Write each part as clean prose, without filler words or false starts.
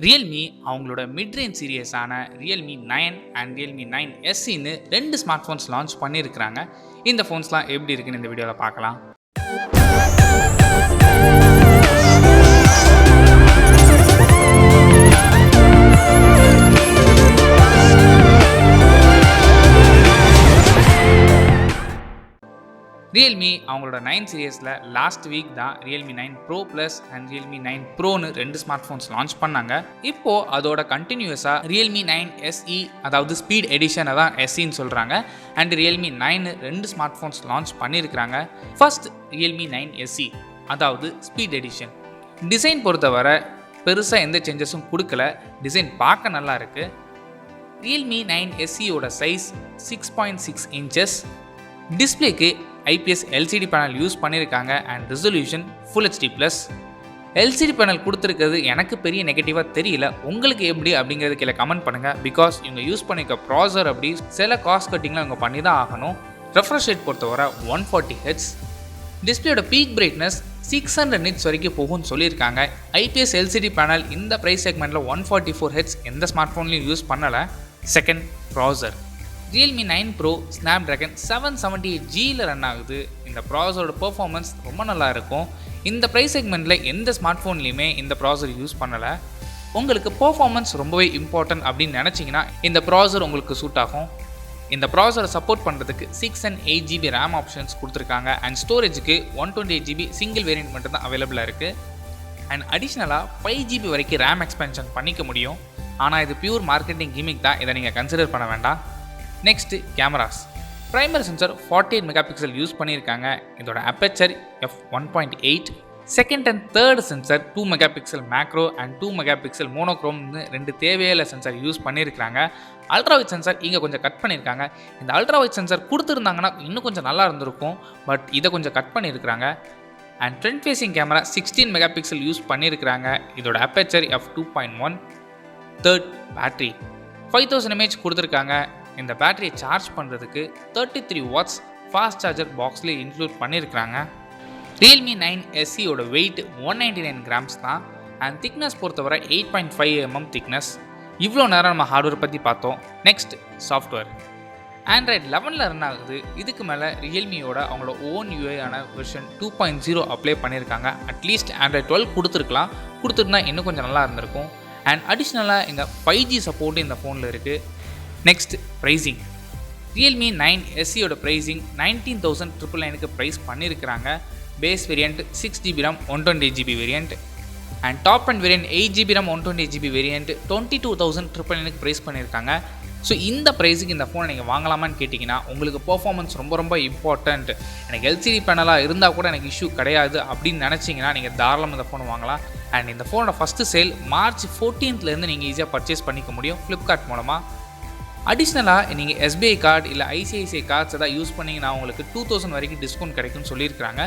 Realme அவங்களோட mid range சீரியஸான Realme 9 and Realme 9 SEன்னு 2 smart phones launch பண்ணியிருக்கிறாங்க. இந்த ஃபோன்ஸ்லாம் எப்படி இருக்குன்னு இந்த வீடியோவில் பார்க்கலாம். Realme அவங்களோட 9 சீரியஸில் லாஸ்ட் வீக் தான் Realme 9 Pro Plus and Realme 9 Proன்னு 2 smart phones launch பண்ணாங்க. இப்போ அதோட கண்டினியூஸாக Realme 9 SE அதாவது ஸ்பீட் எடிஷனை தான் SEன்னு சொல்கிறாங்க. And Realme 9 2 smart phones launch பண்ணியிருக்கிறாங்க. ஃபர்ஸ்ட் Realme 9 SE அதாவது ஸ்பீட் எடிஷன். டிசைன் பொறுத்தவரை பெருசாக எந்த சேஞ்சஸும் கொடுக்கல. டிசைன் பார்க்க நல்லா இருக்குது. Realme 9 SEயோட சைஸ் 6.6 inches. டிஸ்பிளேக்கு IPS LCD பேனல் யூஸ் பண்ணியிருக்காங்க and resolution Full HD+. LCD panel கொடுத்துருக்கிறது எனக்கு பெரிய நெகட்டிவாக தெரியல. உங்களுக்கு எப்படி அப்படிங்கிறது கீழே கமெண்ட் பண்ணுங்கள். பிகாஸ் இவங்க யூஸ் பண்ணிக்க ப்ராசர் அப்படி சில காஸ்ட் கட்டிங்லாம் இவங்க பண்ணி தான் ஆகணும். ரெஃப்ரெஷ் ரேட் பொறுத்தவரை 140 Hz. டிஸ்பிளேயோட பீக் பிரைட்னஸ் 600 nits வரைக்கும் போகும்னு சொல்லியிருக்காங்க. IPS LCD பேனல் இந்த ப்ரைஸ் செக்மெண்ட்டில் 144 Hz எந்த ஸ்மார்ட் ஃபோன்லையும் யூஸ் பண்ணலை. செகண்ட் ப்ராசர். Realme 9 Pro Snapdragon 778Gயில் ரன் ஆகுது. இந்த ப்ராசரோட பெர்ஃபார்மன்ஸ் ரொம்ப நல்லா இருக்கும். இந்த ப்ரைஸ் செக்மெண்ட்டில் எந்த ஸ்மார்ட் ஃபோன்லையுமே இந்த ப்ராசர் யூஸ் பண்ணலை. உங்களுக்கு பெர்ஃபார்மன்ஸ் ரொம்பவே இம்பார்ட்டன்ட் அப்படின்னு நினச்சிங்கன்னா இந்த ப்ராசர் உங்களுக்கு சூட் ஆகும். இந்த ப்ராசரை சப்போர்ட் பண்ணுறதுக்கு 6 and 8 GB ரேம் ஆப்ஷன்ஸ் கொடுத்துருக்காங்க. அண்ட் ஸ்டோரேஜுக்கு 128 GB சிங்கிள் வேரியன்ட் மட்டும் தான் அவைலபிளாக இருக்குது. அண்ட் அடிஷ்னலாக 5 GB வரைக்கும் ரேம் எக்ஸ்பென்ஷன் பண்ணிக்க முடியும். ஆனால் இது பியூர் மார்க்கெட்டிங் கிமிக் தான், இதை நீங்கள் கன்சிடர் பண்ண வேண்டாம். Next cameras. Primary sensor 48 megapixel use பண்ணியிருக்காங்க. இதோட aperture f1.8. Second and third sensor 2 megapixel macro and 2 megapixel மோனோக்ரோம்னு 2 தேவையான சென்சார் யூஸ் பண்ணியிருக்காங்க. அல்ட்ராவைட் சென்சார் இங்கே கொஞ்சம் கட் பண்ணியிருக்காங்க. இந்த அல்ட்ராவைட் சென்சார் கொடுத்துருந்தாங்கன்னா இன்னும் கொஞ்சம் நல்லா இருந்திருக்கும். பட் இதை கொஞ்சம் கட் பண்ணியிருக்கிறாங்க. And front facing camera 16 megapixel use பண்ணியிருக்கிறாங்க. இதோட aperture f2.1. Third battery 5000 mAh கொடுத்துருக்காங்க. இந்த பேட்டரியை சார்ஜ் பண்ணுறதுக்கு 33 watts ஃபாஸ்ட் சார்ஜர் பாக்ஸ்லேயே இன்க்ளூட் பண்ணியிருக்கிறாங்க. Realme 9 SEயோட வெயிட் 199 grams தான். அண்ட் திக்னஸ் பொறுத்தவரை 8.5 mm திக்னஸ். இவ்வளோ நேரம் நம்ம ஹார்ட்வேர் பற்றி பார்த்தோம். Next software. Android 11ல் ரன் ஆகுது. இதுக்கு மேலே ரியல்மியோட அவங்களோட ஓன் யூஐயான வெர்ஷன் 2.0 அப்ளை பண்ணியிருக்காங்க. அட்லீஸ்ட் Android 12 கொடுத்துருந்தா இன்னும் கொஞ்சம் நல்லா இருந்திருக்கும். அண்ட் அடிஷ்னலாக இங்கே 5G சப்போர்ட்டு இந்த ஃபோனில் இருக்குது. Next pricing. Realme 9 SEயோட ப்ரைஸிங் 19,999க்கு ப்ரைஸ் பண்ணியிருக்கிறாங்க. Base variant 6 GB RAM 128 GB variant. And top and variant 8 GB RAM 128 GB variant 22,999க்கு ப்ரைஸ் பண்ணியிருக்காங்க. ஸோ இந்த ப்ரைஸுக்கு இந்த ஃபோனை நீங்கள் வாங்கலாமான்னு கேட்டிங்கன்னா உங்களுக்கு பெர்ஃபார்மன்ஸ் ரொம்ப ரொம்ப இம்பார்ட்டண்ட். எனக்கு LCD பேனலாக இருந்தால் கூட எனக்கு இஷ்யூ கிடையாது அப்படின்னு நினச்சிங்கன்னா நீங்கள் தாராளமாக இந்த ஃபோனை வாங்கலாம். அண்ட் இந்த ஃபோனோட ஃபஸ்ட்டு சேல் March 14th நீங்கள் ஈஸியாக பர்ச்சேஸ் பண்ணிக்க முடியும் ஃப்ளிப்கார்ட் மூலமாக. அடிஷ்னலாக நீங்கள் SBI கார்டு இல்லை ICICI கார்ட்ஸ் எதாவது யூஸ் பண்ணிங்கன்னா உங்களுக்கு 2000 வரைக்கும் டிஸ்கவுண்ட் கிடைக்கும்னு சொல்லியிருக்காங்க.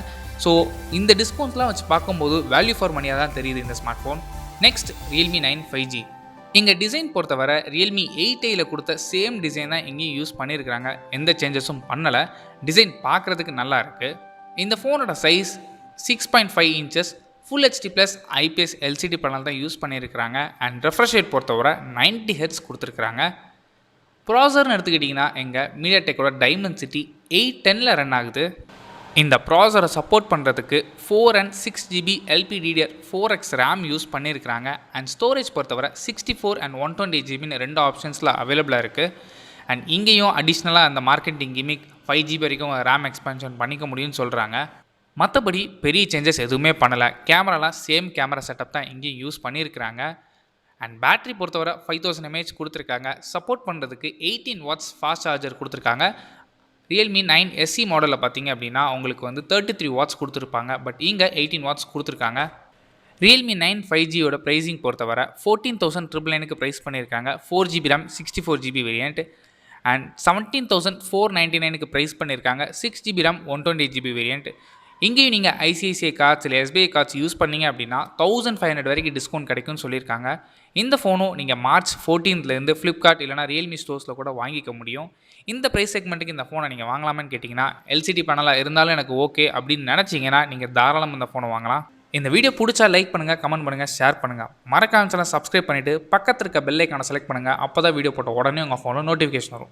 ஸோ இந்த டிஸ்கவுண்ட்ஸ்லாம் வச்சு பார்க்கும்போது வேல்யூ ஃபார் மணியாக தான் தெரியுது இந்த smart phone. Next Realme 9 5G. இங்கே டிசைன் பொறுத்தவரை Realme 8Iயில் கொடுத்த சேம் டிசைன் தான் இங்கேயும் யூஸ் பண்ணியிருக்கிறாங்க. எந்த சேஞ்சஸும் பண்ணலை. டிசைன் பார்க்குறதுக்கு நல்லா இருக்குது. இந்த ஃபோனோட size 6.5 inches. Full HD+ IPS LCD panel தான் யூஸ் பண்ணியிருக்கிறாங்க. அண்ட் ரெஃப்ரெஷ் ரேட் பொறுத்தவரை 90 Hz கொடுத்துருக்குறாங்க. ப்ராசர்னு எடுத்துக்கிட்டிங்கன்னா எங்கள் மீடியாடெக்கோட டைமென்சிட்டி 810ல் ரன் ஆகுது. இந்த ப்ராசரை சப்போர்ட் பண்ணுறதுக்கு 4 and 6 GB LPDDR4X RAM use பண்ணியிருக்கிறாங்க. அண்ட் ஸ்டோரேஜ் பொறுத்தவரை 64 and 128 GBன்னு 2 ஆப்ஷன்ஸில் அவைலபிளாக இருக்குது. அண்ட் இங்கேயும் அடிஷ்னலாக அந்த மார்க்கெட்டிங் கிமிக் 5 GB வரைக்கும் RAM எக்ஸ்பென்ஷன் பண்ணிக்க முடியும்னு சொல்கிறாங்க. மற்றபடி பெரிய சேஞ்சஸ் எதுவுமே பண்ணலை. கேமராலாம் சேம் கேமரா செட்டப் தான் இங்கேயும் யூஸ் பண்ணியிருக்கிறாங்க. அண்ட் பேட்டரி பொறுத்தவரை 5000 mAh கொடுத்துருக்காங்க. சப்போர்ட் பண்ணுறதுக்கு 18 watts ஃபாஸ்ட் சார்ஜர் கொடுத்துருக்காங்க. Realme 9 SE மாடலில் பார்த்தீங்க அப்படின்னா உங்களுக்கு 33 watts கொடுத்துருப்பாங்க. பட் இங்கே 18 watts கொடுத்துருக்காங்க. Realme 9 5Gயோட ப்ரைஸிங் பொறுத்தவரை 14,999க்கு ப்ரைஸ் பண்ணியிருக்காங்க. 4 GB RAM 64 GB variant. And 17,499க்கு ப்ரைஸ் பண்ணியிருக்காங்க. 6 GB RAM 128 GB வேரியண்ட். இங்கேயும் நீங்கள் ICICI கார்ட்ஸ் இல்லை SBI கார்ட்ஸ் யூஸ் பண்ணிங்க அப்படின்னா 1500 வரைக்கும் டிஸ்கவுண்ட் கிடைக்கும்னு சொல்லியிருக்காங்க. இந்த ஃபோனும் நீங்கள் March 14th ஃப்ளிப்கார்ட் இல்லைனா ரியல்மி ஸ்டோர்ஸில் கூட வாங்கிக்க முடியும். இந்த ப்ரைஸ் செக்மெண்ட்டுக்கு இந்த ஃபோனை நீங்கள் வாங்கலாமான்னு கேட்டிங்கன்னா LCD பேனலாக இருந்தாலும் எனக்கு ஓகே அப்படின்னு நினச்சிங்கன்னா நீங்கள் தாராளமாக இந்த ஃபோனை வாங்கலாம். இந்த வீடியோ பிடிச்சா லைக் பண்ணுங்கள், கமெண்ட் பண்ணுங்கள், ஷேர் பண்ணுங்கள். மறக்காம சேனல் சப்ஸ்கிரைப் பண்ணிவிட்டு பக்கத்தில் இருக்க பெல் ஐக்கானை செலக்ட் பண்ணுங்கள். அப்போ தான் வீடியோ போட்ட உடனே உங்கள் ஃபோனில் நோட்டிஃபிகேஷன் வரும்.